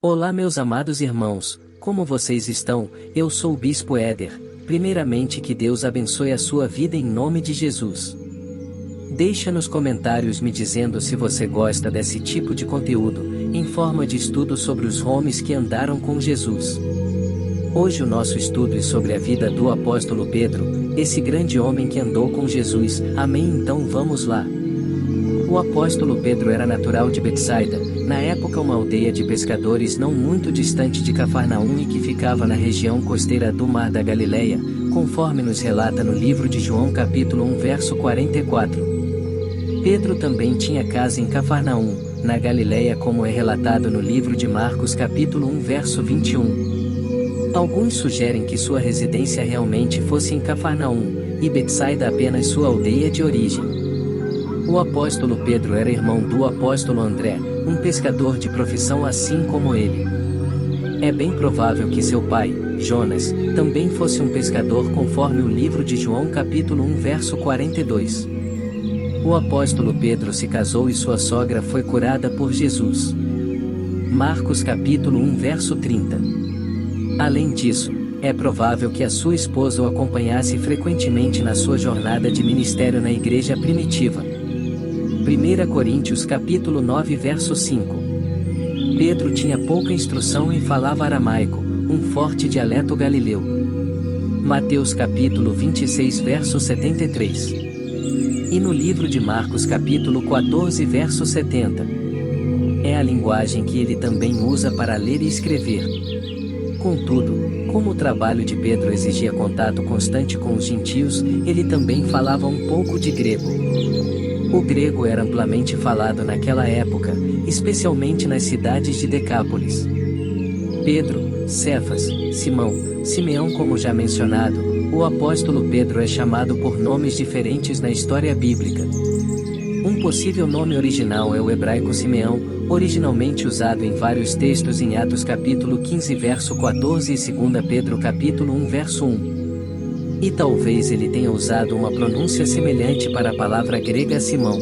Olá meus amados irmãos, como vocês estão? Eu sou o Bispo Éder. Primeiramente que Deus abençoe a sua vida em nome de Jesus. Deixa nos comentários me dizendo se você gosta desse tipo de conteúdo, em forma de estudo sobre os homens que andaram com Jesus. Hoje o nosso estudo é sobre a vida do apóstolo Pedro, esse grande homem que andou com Jesus. Amém? Então vamos lá. O apóstolo Pedro era natural de Betsaida, na época uma aldeia de pescadores não muito distante de Cafarnaum e que ficava na região costeira do Mar da Galileia, conforme nos relata no livro de João capítulo 1 verso 44. Pedro também tinha casa em Cafarnaum, na Galileia, como é relatado no livro de Marcos capítulo 1 verso 21. Alguns sugerem que sua residência realmente fosse em Cafarnaum, e Betsaida apenas sua aldeia de origem. O apóstolo Pedro era irmão do apóstolo André, um pescador de profissão assim como ele. É bem provável que seu pai, Jonas, também fosse um pescador conforme o livro de João capítulo 1 verso 42. O apóstolo Pedro se casou e sua sogra foi curada por Jesus. Marcos capítulo 1 verso 30. Além disso, é provável que a sua esposa o acompanhasse frequentemente na sua jornada de ministério na igreja primitiva. 1 Coríntios capítulo 9 verso 5. Pedro tinha pouca instrução e falava aramaico, um forte dialeto galileu. Mateus capítulo 26 verso 73. E no livro de Marcos capítulo 14 verso 70. É a linguagem que ele também usa para ler e escrever. Contudo, como o trabalho de Pedro exigia contato constante com os gentios, ele também falava um pouco de grego. O grego era amplamente falado naquela época, especialmente nas cidades de Decápolis. Pedro, Cefas, Simão, Simeão, como já mencionado, o apóstolo Pedro é chamado por nomes diferentes na história bíblica. Um possível nome original é o hebraico Simeão, originalmente usado em vários textos em Atos capítulo 15 verso 14 e 2 Pedro capítulo 1 verso 1. E talvez ele tenha usado uma pronúncia semelhante para a palavra grega Simão.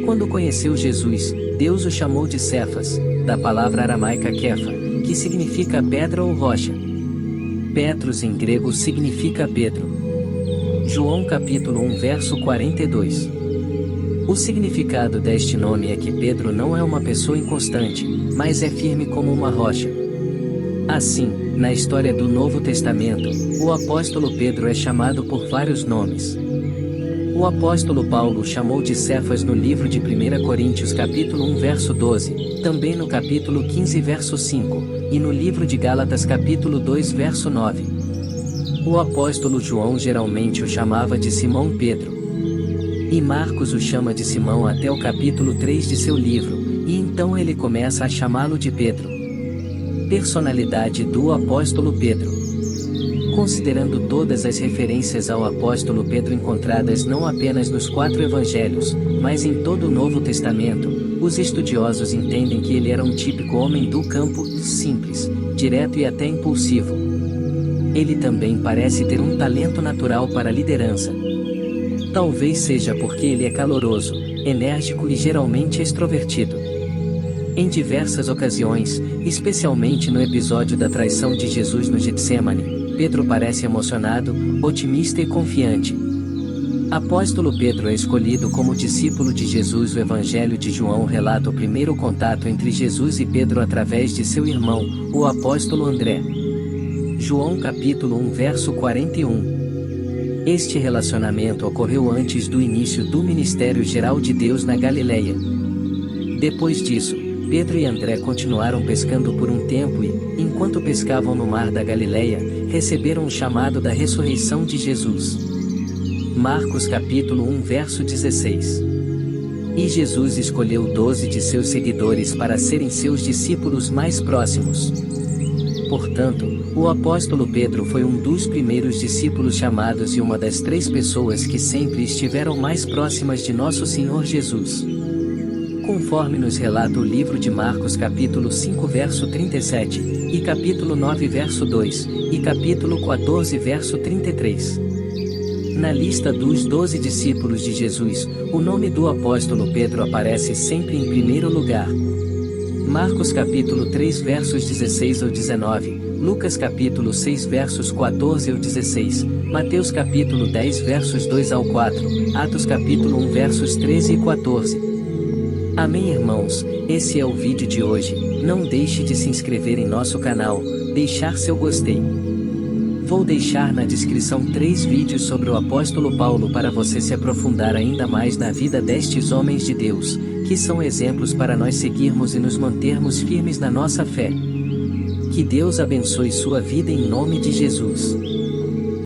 Quando conheceu Jesus, Deus o chamou de Cefas, da palavra aramaica Kefa, que significa pedra ou rocha. Petros em grego significa Pedro. João capítulo 1 verso 42. O significado deste nome é que Pedro não é uma pessoa inconstante, mas é firme como uma rocha. Assim, na história do Novo Testamento, o apóstolo Pedro é chamado por vários nomes. O apóstolo Paulo o chamou de Cefas no livro de 1 Coríntios capítulo 1 verso 12, também no capítulo 15 verso 5, e no livro de Gálatas capítulo 2 verso 9. O apóstolo João geralmente o chamava de Simão Pedro. E Marcos o chama de Simão até o capítulo 3 de seu livro, e então ele começa a chamá-lo de Pedro. Personalidade do apóstolo Pedro. Considerando todas as referências ao apóstolo Pedro encontradas não apenas nos 4 evangelhos, mas em todo o Novo Testamento, os estudiosos entendem que ele era um típico homem do campo, simples, direto e até impulsivo. Ele também parece ter um talento natural para a liderança. Talvez seja porque ele é caloroso, enérgico e geralmente extrovertido. Em diversas ocasiões, especialmente no episódio da traição de Jesus no Getsemane, Pedro parece emocionado, otimista e confiante. Apóstolo Pedro é escolhido como discípulo de Jesus. O Evangelho de João relata o primeiro contato entre Jesus e Pedro através de seu irmão, o apóstolo André. João capítulo 1 verso 41. Este relacionamento ocorreu antes do início do ministério geral de Deus na Galileia. Depois disso, Pedro e André continuaram pescando por um tempo e, enquanto pescavam no mar da Galileia, receberam o chamado da ressurreição de Jesus. Marcos capítulo 1 verso 16. E Jesus escolheu 12 de seus seguidores para serem seus discípulos mais próximos. Portanto, o apóstolo Pedro foi um dos primeiros discípulos chamados e uma das 3 pessoas que sempre estiveram mais próximas de nosso Senhor Jesus. Conforme nos relata o livro de Marcos capítulo 5 verso 37, e capítulo 9 verso 2, e capítulo 14 verso 33. Na lista dos 12 discípulos de Jesus, o nome do apóstolo Pedro aparece sempre em primeiro lugar. Marcos capítulo 3 versos 16 ao 19, Lucas capítulo 6 versos 14 ao 16, Mateus capítulo 10 versos 2 ao 4, Atos capítulo 1 versos 13 e 14. Amém, irmãos, esse é o vídeo de hoje. Não deixe de se inscrever em nosso canal, deixar seu gostei. Vou deixar na descrição 3 vídeos sobre o apóstolo Paulo para você se aprofundar ainda mais na vida destes homens de Deus, que são exemplos para nós seguirmos e nos mantermos firmes na nossa fé. Que Deus abençoe sua vida em nome de Jesus.